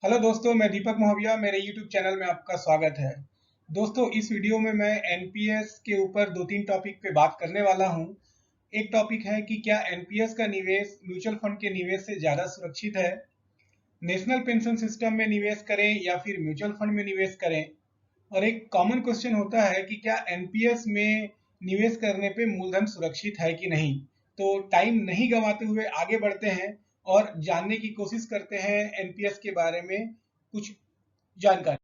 Hello दोस्तों, मैं दीपक मोहविया। मेरे YouTube चैनल में आपका स्वागत है। दोस्तों, इस वीडियो में मैं एनपीएस के ऊपर दो तीन टॉपिक पे बात करने वाला हूं। एक टॉपिक है कि क्या एनपीएस का निवेश म्यूचुअल फंड के निवेश से ज़्यादा सुरक्षित है, नेशनल पेंशन सिस्टम में निवेश करें या फिर म्यूचुअल फंड में निवेश करें। और एक कॉमन क्वेश्चन होता है कि क्या एनपीएस में निवेश करने पे मूलधन सुरक्षित है कि नहीं। तो टाइम नहीं गंवाते हुए आगे बढ़ते हैं और जानने की कोशिश करते हैं एनपीएस के बारे में कुछ जानकारी।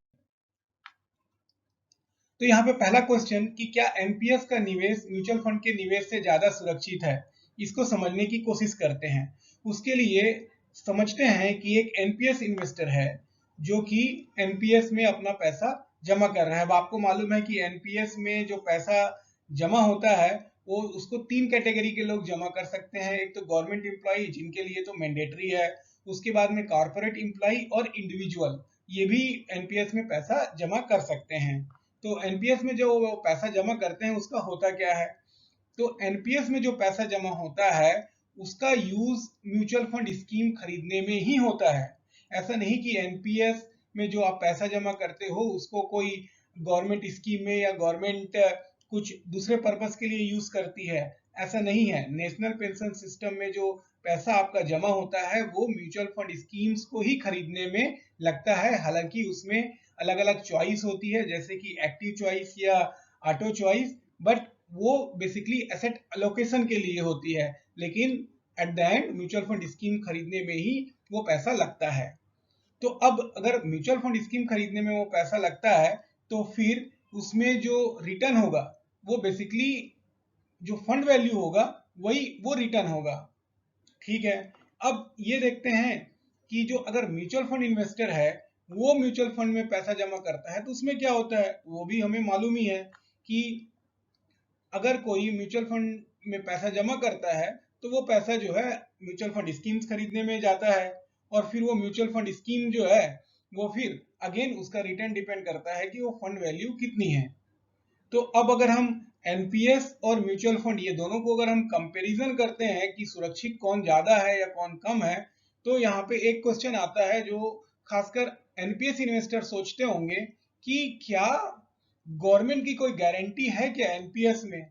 तो यहाँ पे पहला क्वेश्चन कि क्या एनपीएस का निवेश म्यूचुअल फंड के निवेश से ज्यादा सुरक्षित है, इसको समझने की कोशिश करते हैं। उसके लिए समझते हैं कि एक एनपीएस इन्वेस्टर है जो कि एनपीएस में अपना पैसा जमा कर रहा है। अब आपको मालूम है कि एनपीएस में जो पैसा जमा होता है वो उसको तीन कैटेगरी के लोग जमा कर सकते हैं। एक तो गवर्नमेंट एम्प्लॉय जिनके लिए तो मैंडेटरी है, उसके बाद में कॉर्पोरेट एम्प्लॉय और इंडिविजुअल, ये भी एनपीएस में पैसा जमा कर सकते हैं। तो एनपीएस में जो पैसा जमा करते हैं उसका होता क्या है। तो एनपीएस में जो पैसा जमा होता है उसका यूज म्यूचुअल फंड स्कीम खरीदने में ही होता है। ऐसा नहीं कि एनपीएस में जो आप पैसा जमा करते हो उसको कोई गवर्नमेंट स्कीम में या गवर्नमेंट कुछ दूसरे पर्पस के लिए यूज करती है, ऐसा नहीं है। नेशनल पेंशन सिस्टम में जो पैसा आपका जमा होता है वो म्यूचुअल फंड स्कीम्स को ही खरीदने में लगता है। हालांकि उसमें अलग अलग चॉइस होती है, जैसे कि एक्टिव चॉइस या ऑटो चॉइस, बट वो बेसिकली एसेट अलोकेशन के लिए होती है। लेकिन at the end mutual fund scheme खरीदने में ही वो पैसा लगता है। तो अब अगर म्यूचुअल फंड स्कीम खरीदने में वो पैसा लगता है तो फिर उसमें जो रिटर्न होगा वो बेसिकली जो फंड वैल्यू होगा वही वो रिटर्न होगा। ठीक है। अब ये देखते हैं कि जो अगर म्यूचुअल फंड इन्वेस्टर है वो म्यूचुअल फंड में पैसा जमा करता है तो उसमें क्या होता है वो भी हमें मालूम ही है कि अगर कोई म्यूचुअल फंड में पैसा जमा करता है तो वो पैसा जो है म्यूचुअल फंड स्कीम्स खरीदने में जाता है। और फिर वो म्यूचुअल फंड स्कीम जो है वो फिर अगेन उसका रिटर्न डिपेंड करता है कि वो फंड वैल्यू कितनी है। तो अब अगर हम एनपीएस और म्यूचुअल फंड ये दोनों को अगर हम कंपैरिजन करते हैं कि सुरक्षित कौन ज्यादा है या कौन कम है, तो यहाँ पे एक क्वेश्चन आता है जो खासकर एनपीएस इन्वेस्टर सोचते होंगे कि क्या गवर्नमेंट की कोई गारंटी है क्या एनपीएस में।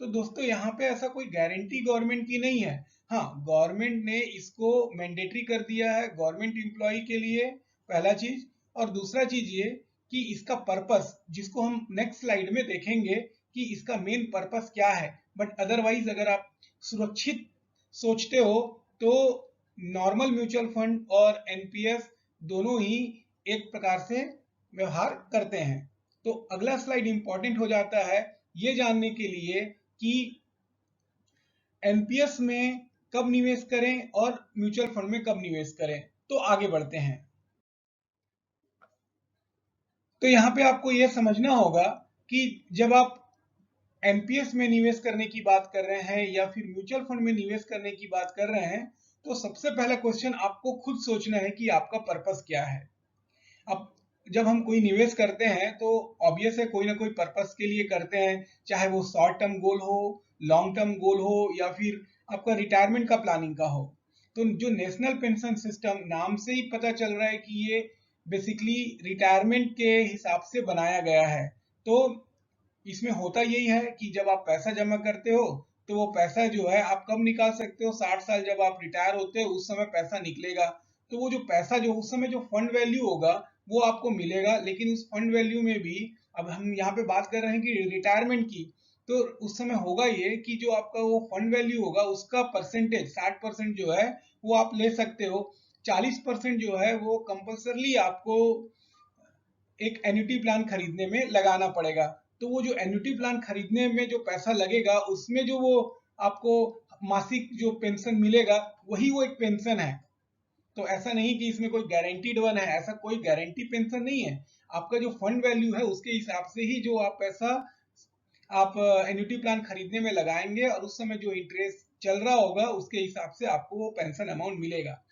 तो दोस्तों यहाँ पे ऐसा कोई गारंटी गवर्नमेंट की नहीं है। हाँ, गवर्नमेंट ने इसको मैंडेटरी कर दिया है गवर्नमेंट एम्प्लॉय के लिए, पहला चीज। और दूसरा चीज ये कि इसका पर्पस जिसको हम नेक्स्ट स्लाइड में देखेंगे कि इसका मेन पर्पस क्या है। बट अदरवाइज अगर आप सुरक्षित सोचते हो तो नॉर्मल म्यूचुअल फंड और एनपीएस दोनों ही एक प्रकार से व्यवहार करते हैं। तो अगला स्लाइड इंपॉर्टेंट हो जाता है ये जानने के लिए कि एनपीएस में कब निवेश करें और म्यूचुअल फंड में कब निवेश करें। तो आगे बढ़ते हैं। तो यहाँ पे आपको यह समझना होगा कि जब आप एनपीएस में निवेश करने की बात कर रहे हैं या फिर म्यूचुअल फंड में निवेश करने की बात कर रहे हैं तो सबसे पहला क्वेश्चन आपको खुद सोचना है कि आपका पर्पस क्या है। अब जब हम कोई निवेश करते हैं तो ऑब्वियस है कोई ना कोई पर्पस के लिए करते हैं, चाहे वो शॉर्ट टर्म गोल हो, लॉन्ग टर्म गोल हो या फिर आपका रिटायरमेंट का प्लानिंग का हो। तो जो नेशनल पेंशन सिस्टम नाम से ही पता चल रहा है कि ये बेसिकली रिटायरमेंट के हिसाब से बनाया गया है। तो इसमें होता यही है कि जब आप पैसा जमा करते हो तो वो पैसा जो है आप कब निकाल सकते हो, 60 साल जब आप रिटायर होते हो उस समय पैसा निकलेगा। तो वो जो पैसा जो उस समय जो फंड वैल्यू होगा वो आपको मिलेगा। लेकिन उस फंड वैल्यू में भी अब हम यहाँ पे बात कर रहे हैं कि रिटायरमेंट की, तो उस समय होगा ये कि जो आपका वो फंड वैल्यू होगा उसका परसेंटेज 60% जो है वो आप ले सकते हो। 40% जो है वो कंपल्सरली आपको एक एन्युटी प्लान खरीदने में लगाना पड़ेगा। तो वो जो एन्युटी प्लान खरीदने में जो पैसा लगेगा उसमें जो वो आपको मासिक जो पेंशन मिलेगा वही वो एक पेंशन है। तो ऐसा नहीं कि इसमें कोई गारंटीड वन है, ऐसा कोई गारंटी पेंशन नहीं है। आपका जो फंड वैल्यू है उसके हिसाब से ही जो आप पैसा आप एन्युटी प्लान खरीदने में लगाएंगे और उस समय जो इंटरेस्ट चल रहा होगा उसके हिसाब से आपको वो पेंशन अमाउंट मिलेगा।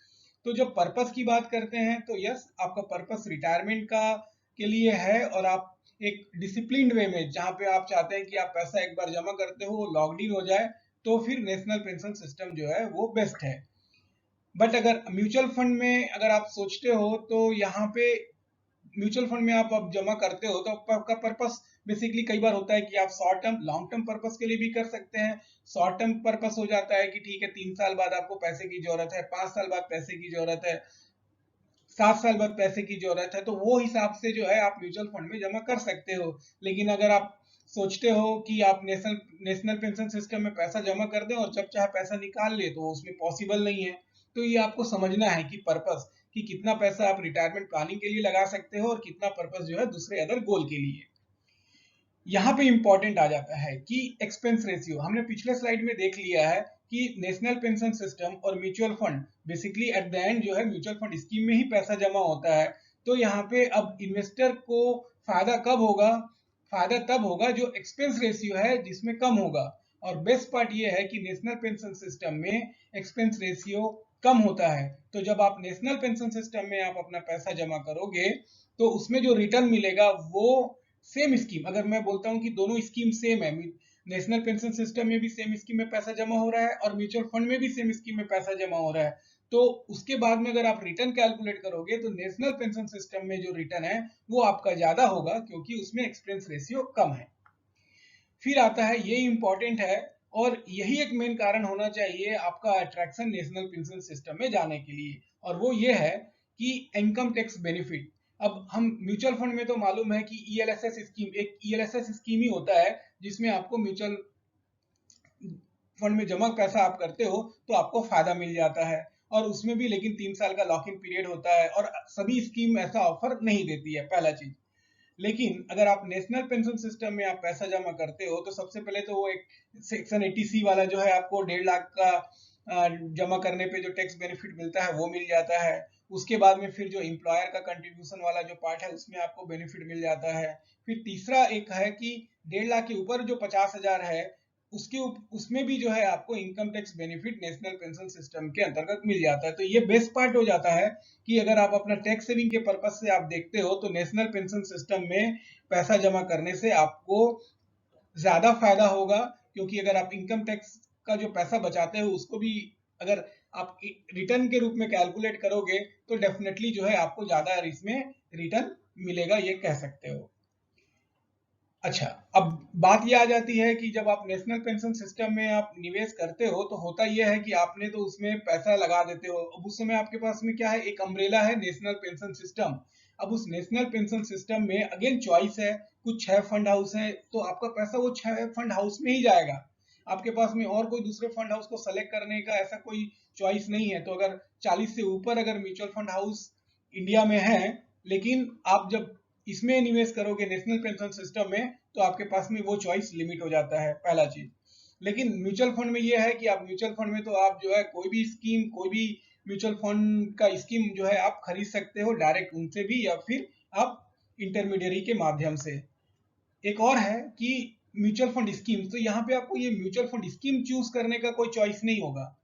तो जब पर्पस की बात करते हैं तो यस, आपका पर्पस रिटायरमेंट का के लिए है और आप एक डिसिप्लिन्ड वे में जहाँ पे आप चाहते हैं कि आप पैसा एक बार जमा करते हो लॉग्ड इन हो जाए, तो फिर नेशनल पेंशन सिस्टम जो है वो बेस्ट है। बट अगर म्यूचुअल फंड में अगर आप सोचते हो तो यहाँ पे म्यूचुअल फंड में आप अब जमा करते हो तो आपका पर्पस बेसिकली कई बार होता है कि आप short term long term purpose के लिए भी कर सकते हैं। शॉर्ट टर्म पर्पस हो जाता है कि ठीक है 3 साल बाद आपको पैसे की जरूरत है, 5 साल बाद पैसे की जरूरत है, 7 साल बाद पैसे की जरूरत है, तो वो हिसाब से जो है आप म्यूचुअल फंड में जमा कर सकते हो। लेकिन अगर आप सोचते हो कि आप नेशनल नेशनल पेंशन सिस्टम में पैसा जमा कर दें और जब चाहे पैसा निकाल ले, तो उसमें पॉसिबल नहीं है। तो ये आपको समझना है कि पर्पस कि कितना पैसा आप रिटायरमेंट प्लानिंग के लिए लगा सकते हो और कितना पर्पस जो है दूसरे अदर गोल के लिए। यहाँ पे इंपॉर्टेंट आ जाता है कि एक्सपेंस रेशियो हमने पिछले स्लाइड में देख लिया है कि नेशनल पेंशन सिस्टम और mutual fund basically at the end जो है म्यूचुअल फंड स्कीम में ही पैसा जमा होता है। तो यहाँ पे अब इन्वेस्टर को फायदा कब होगा? फायदा तब होगा जो एक्सपेंस रेशियो है जिसमें कम होगा। और बेस्ट पार्ट ये है कि नेशनल पेंशन सिस्टम में एक्सपेंस रेशियो कम होता है। तो जब आप नेशनल पेंशन सिस्टम में आप अपना पैसा जमा करोगे तो उसमें जो रिटर्न मिलेगा वो सेम स्कीम, अगर मैं बोलता हूँ कि दोनों स्कीम सेम है, नेशनल पेंशन सिस्टम में भी सेम स्कीम में पैसा जमा हो रहा है और म्यूचुअल फंड में भी सेम स्कीम में पैसा जमा हो रहा है, तो उसके बाद में अगर आप रिटर्न कैलकुलेट करोगे तो नेशनल पेंशन सिस्टम में जो रिटर्न है वो आपका ज्यादा होगा क्योंकि उसमें एक्सपेंस रेशियो कम है। फिर आता है, ये इंपॉर्टेंट है और यही एक मेन कारण होना चाहिए आपका अट्रैक्शन नेशनल पेंशन सिस्टम में जाने के लिए, और वो ये है कि इनकम टैक्स बेनिफिट। अब हम म्यूचुअल फंड में तो मालूम है कि ईएलएसएस स्कीम, एक ईएलएसएस स्कीम ही होता है जिसमें आपको म्यूचुअल फंड में जमा पैसा आप करते हो तो आपको फायदा मिल जाता है, और उसमें भी लेकिन 3 साल का लॉक इन पीरियड होता है और सभी स्कीम ऐसा ऑफर नहीं देती है, पहला चीज। लेकिन अगर आप नेशनल पेंशन सिस्टम में आप पैसा जमा करते हो तो सबसे पहले तो वो एक सेक्शन 80C वाला जो है आपको 1.5 लाख का जमा करने पे जो टैक्स बेनिफिट मिलता है वो मिल जाता है। उसके बाद में फिर जो एम्प्लॉयर का कंट्रीब्यूशन वाला जो पार्ट है उसमें आपको बेनिफिट मिल जाता है। फिर तीसरा एक है कि 1.5 लाख के ऊपर जो 50,000 है उसके उसमें भी जो है आपको income tax benefit national pension system के अंतर्गत मिल जाता है। तो ये बेस्ट पार्ट हो जाता है कि अगर आप अपना टैक्स सेविंग के पर्पज से आप देखते हो तो नेशनल पेंशन सिस्टम में पैसा जमा करने से आपको ज्यादा फायदा होगा, क्योंकि अगर आप इनकम टैक्स का जो पैसा बचाते हो उसको भी अगर आप रिटर्न के रूप में कैलकुलेट करोगे तो डेफिनेटली जो है आपको ज्यादा इसमें रिटर्न मिलेगा, ये कह सकते हो। अच्छा, अब बात ये आ जाती है कि जब आप नेशनल पेंशन सिस्टम में आप निवेश करते हो तो होता यह है कि आपने तो उसमें पैसा लगा देते हो, अब उस समय आपके पास में क्या है, एक अम्ब्रेला है नेशनल पेंशन सिस्टम। अब उस नेशनल पेंशन सिस्टम में अगेन चॉइस है, कुछ 6 फंड हाउस है तो आपका पैसा वो 6 फंड हाउस में ही जाएगा। आपके पास में और कोई दूसरे फंड हाउस को सेलेक्ट करने का ऐसा कोई चॉइस नहीं है। तो अगर 40 से ऊपर अगर म्यूचुअल फंड हाउस इंडिया में है, लेकिन आप जब इसमें निवेश करोगे नेशनल पेंशन सिस्टम में तो आपके पास में वो चॉइस लिमिट हो जाता है, पहला चीज। लेकिन म्यूचुअल फंड में ये है कि आप म्यूचुअल फंड में तो आप जो है कोई भी स्कीम, कोई भी म्यूचुअल फंड का स्कीम जो है आप खरीद सकते हो डायरेक्ट उनसे भी या फिर आप इंटरमीडियरी के माध्यम से। एक और है कि म्यूचुअल फंड स्कीम, तो यहाँ पे आपको ये म्यूचुअल फंड स्कीम चूज करने का कोई चॉइस नहीं होगा।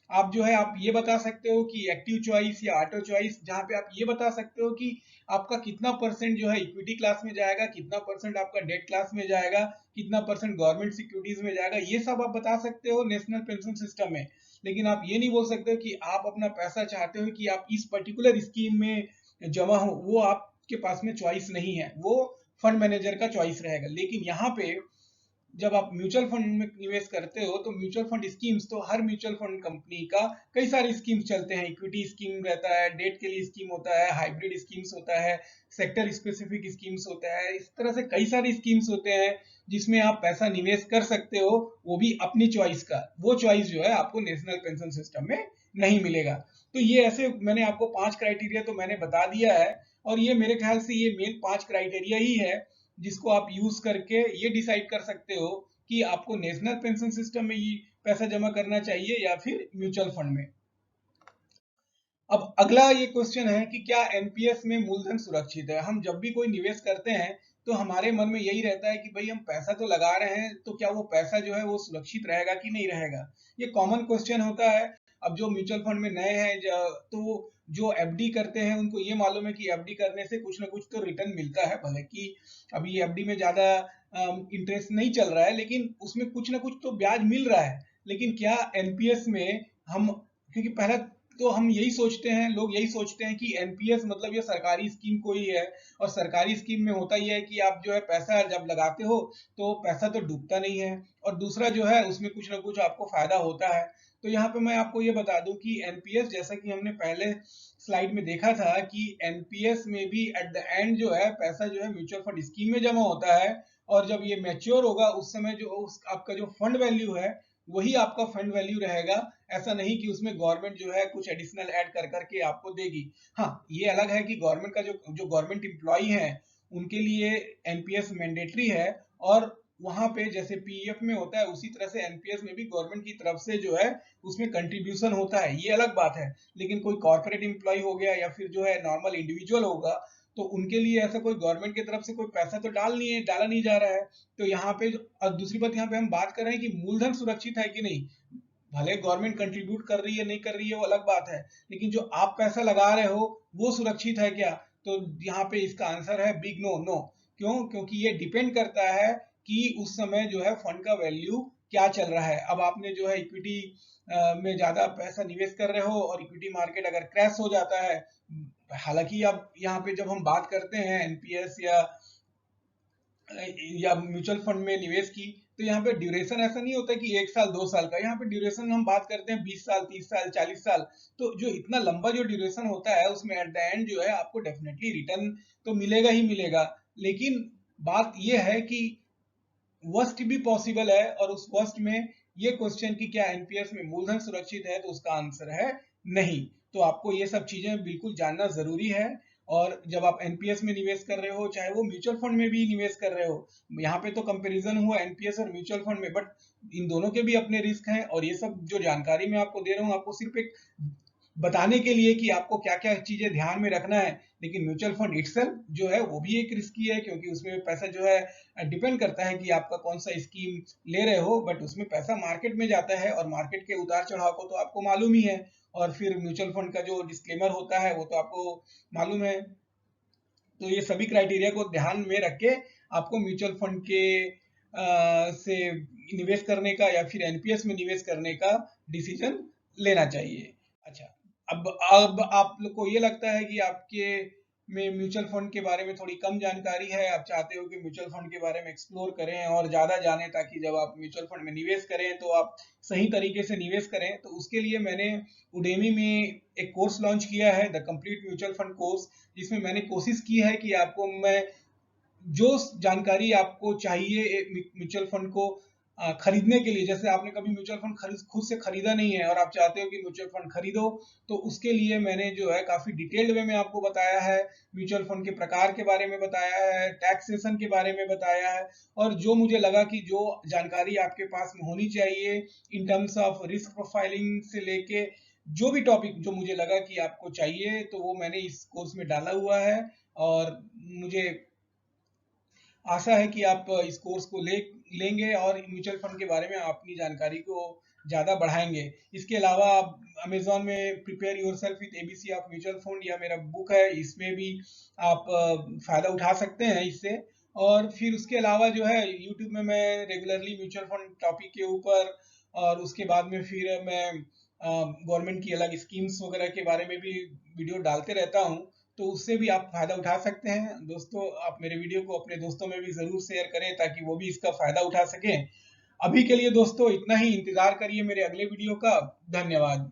आप जो है आप ये बता सकते हो कि एक्टिव चॉइस या ऑटो चॉइस, जहाँ पे आप ये बता सकते हो कि आपका कितना परसेंट जो है इक्विटी क्लास में जाएगा, कितना परसेंट आपका डेट क्लास में जाएगा, कितना परसेंट गवर्नमेंट सिक्योरिटीज में जाएगा, ये सब आप बता सकते हो नेशनल पेंशन सिस्टम में। लेकिन आप ये नहीं बोल सकते हो कि आप अपना पैसा चाहते हो कि आप इस पर्टिकुलर स्कीम में जमा हो, वो आपके पास में चॉइस नहीं है, वो फंड मैनेजर का चॉइस रहेगा। लेकिन यहाँ पे जब आप म्यूचुअल फंड में निवेश करते हो तो म्यूचुअल फंड स्कीम्स, तो हर म्यूचुअल फंड कंपनी का कई सारे स्कीम्स चलते हैं, इक्विटी स्कीम रहता है, डेट के लिए स्कीम होता है, हाइब्रिड स्कीम्स होता है, सेक्टर स्पेसिफिक स्कीम्स होता है, इस तरह से कई सारे स्कीम्स होते हैं जिसमें आप पैसा निवेश कर सकते हो, वो भी अपनी चॉइस का। वो चॉइस जो है आपको नेशनल पेंशन सिस्टम में नहीं मिलेगा। तो ये ऐसे मैंने आपको 5 क्राइटेरिया तो मैंने बता दिया है, और ये मेरे ख्याल से ये मेन 5 क्राइटेरिया ही है जिसको आप यूज करके ये डिसाइड कर सकते हो कि आपको नेशनल पेंशन सिस्टम में ही पैसा जमा करना चाहिए या फिर म्यूचुअल फंड में। अब अगला ये क्वेश्चन है कि क्या एनपीएस में मूलधन सुरक्षित है? हम जब भी कोई निवेश करते हैं तो हमारे मन में यही रहता है कि भाई हम पैसा तो लगा रहे हैं तो क्या वो पैसा जो है वो सुरक्षित रहेगा कि नहीं रहेगा, ये कॉमन क्वेश्चन होता है। अब जो म्यूचुअल फंड में नए हैं तो जो एफडी करते हैं उनको ये मालूम है कि एफडी करने से कुछ ना कुछ तो रिटर्न मिलता है, भले कि अभी एफडी में ज्यादा इंटरेस्ट नहीं चल रहा है लेकिन उसमें कुछ ना कुछ तो ब्याज मिल रहा है। लेकिन क्या एनपीएस में हम, क्योंकि पहला तो हम यही सोचते हैं, लोग यही सोचते हैं कि एनपीएस मतलब ये सरकारी स्कीम कोई है, और सरकारी स्कीम में होता ही है कि आप जो है पैसा जब लगाते हो तो पैसा तो डूबता नहीं है, और दूसरा जो है उसमें कुछ ना कुछ आपको फायदा होता है। तो यहाँ पे मैं आपको ये बता दूं कि एनपीएस, जैसा कि हमने पहले स्लाइड में देखा था, कि एनपीएस में भी एट द एंड जो है पैसा जो है म्यूचुअल फंड स्कीम में जमा होता है, और जब ये मैच्योर होगा उस समय जो आपका जो फंड वैल्यू है वही आपका फंड वैल्यू रहेगा। ऐसा नहीं कि उसमें गवर्नमेंट जो है कुछ एडिशनल ऐड कर करके आपको देगी। हाँ, ये अलग है कि गवर्नमेंट का जो गवर्नमेंट एम्प्लॉय है उनके लिए एनपीएस मैंडेटरी है, और वहां पे जैसे पीएफ में होता है उसी तरह से एनपीएस में भी गवर्नमेंट की तरफ से जो है उसमें कंट्रीब्यूशन होता है, ये अलग बात है। लेकिन कोई कॉर्पोरेट एम्प्लॉय हो गया या फिर जो है नॉर्मल इंडिविजुअल होगा, तो उनके लिए ऐसा कोई गवर्नमेंट की तरफ से कोई पैसा तो डाला नहीं जा रहा है। तो यहाँ पे और दूसरी बात, यहाँ पे हम बात कर रहे हैं कि मूलधन सुरक्षित है कि नहीं। भले गवर्नमेंट कंट्रीब्यूट कर रही है नहीं कर रही है वो अलग बात है, लेकिन जो आप पैसा लगा रहे हो वो सुरक्षित है क्या? तो यहाँ पे इसका आंसर है बिग नो, नो। क्यों? क्योंकि ये डिपेंड करता है कि उस समय जो है फंड का वैल्यू क्या चल रहा है। अब आपने जो है इक्विटी में ज्यादा पैसा निवेश कर रहे हो और इक्विटी मार्केट अगर क्रैश हो जाता है, हालांकि अब यहाँ पे जब हम बात करते हैं एनपीएस या म्यूचुअल फंड में निवेश की, तो यहाँ पे ड्यूरेशन ऐसा नहीं होता कि 1 साल 2 साल का, यहाँ पे ड्यूरेशन हम बात करते हैं 20 साल 30 साल 40 साल। तो जो इतना लंबा जो ड्यूरेशन होता है उसमें एट द एंड जो है आपको डेफिनेटली रिटर्न तो मिलेगा ही मिलेगा। लेकिन बात यह है कि वर्स्ट भी पॉसिबल है, और उस वर्स्ट में ये क्वेश्चन कि क्या एनपीएस में मूलधन सुरक्षित है, तो उसका आंसर है नहीं। तो आपको ये सब चीजें बिल्कुल जानना जरूरी है। और जब आप एनपीएस में निवेश कर रहे हो, चाहे वो म्यूचुअल फंड में भी निवेश कर रहे हो, यहाँ पे तो कंपैरिजन हुआ एनपीएस और म्यूचुअल फंड में, बट इन दोनों के भी अपने रिस्क हैं। और ये सब जो जानकारी मैं आपको दे रहा हूँ आपको सिर्फ एक बताने के लिए कि आपको क्या क्या चीजें ध्यान में रखना है। लेकिन म्यूचुअल फंड इटसेल्फ जो है वो भी एक रिस्की है, क्योंकि उसमें पैसा जो है डिपेंड करता है कि आपका कौन सा स्कीम ले रहे हो, बट उसमें पैसा मार्केट में जाता है, और मार्केट के उतार चढ़ाव को तो आपको मालूम ही है। और फिर म्यूचुअल फंड का जो डिस्क्लेमर होता है वो तो आपको मालूम है। तो ये सभी क्राइटेरिया को ध्यान में रख के आपको म्यूचुअल फंड के से निवेश करने का या फिर एनपीएस में निवेश करने का डिसीजन लेना चाहिए। अच्छा, अब आप लोग को ये लगता है कि आपके में म्यूचुअल फंड के बारे में थोड़ी कम जानकारी है, आप चाहते हो कि म्यूचुअल फंड के बारे में एक्सप्लोर करें और ज्यादा जानें, ताकि जब आप म्यूचुअल फंड में निवेश करें तो आप सही तरीके से निवेश करें। तो उसके लिए मैंने उडेमी में एक कोर्स लॉन्च किया है, the complete mutual fund course, जिसमें मैंने कोशिश की है कि आपको मैं जो जानकारी आपको चाहिए एक म्यूचुअल फंड को खरीदने के लिए, जैसे आपने कभी म्यूचुअल फंड खुद से खरीदा नहीं है और आप चाहते हो कि म्यूचुअल फंड खरीदो, तो उसके लिए मैंने जो है काफी डिटेल्ड वे में आपको बताया है। म्यूचुअल फंड के प्रकार के बारे में बताया है, टैक्सेशन के बारे में बताया है, और जो मुझे लगा कि जो जानकारी आपके पास में होनी चाहिए in terms of risk profiling से लेके जो भी टॉपिक जो मुझे लगा कि आपको चाहिए, तो वो मैंने इस कोर्स में डाला हुआ है। और मुझे आशा है कि आप इस कोर्स को लेंगे और म्यूचुअल फंड के बारे में अपनी जानकारी को ज़्यादा बढ़ाएंगे। इसके अलावा आप अमेजोन में prepare yourself with ABC of mutual fund या मेरा बुक है, इसमें भी आप फ़ायदा उठा सकते हैं इससे। और फिर उसके अलावा जो है यूट्यूब में मैं रेगुलरली म्यूचुअल फंड टॉपिक के ऊपर, और उसके बाद में फिर मैं गवर्नमेंट की अलग स्कीम्स वगैरह के बारे में भी वीडियो डालते रहता हूँ। तो उससे भी आप फायदा उठा सकते हैं। दोस्तों, आप मेरे वीडियो को अपने दोस्तों में भी जरूर शेयर करें ताकि वो भी इसका फायदा उठा सकें। अभी के लिए दोस्तों इतना ही, इंतजार करिए मेरे अगले वीडियो का। धन्यवाद।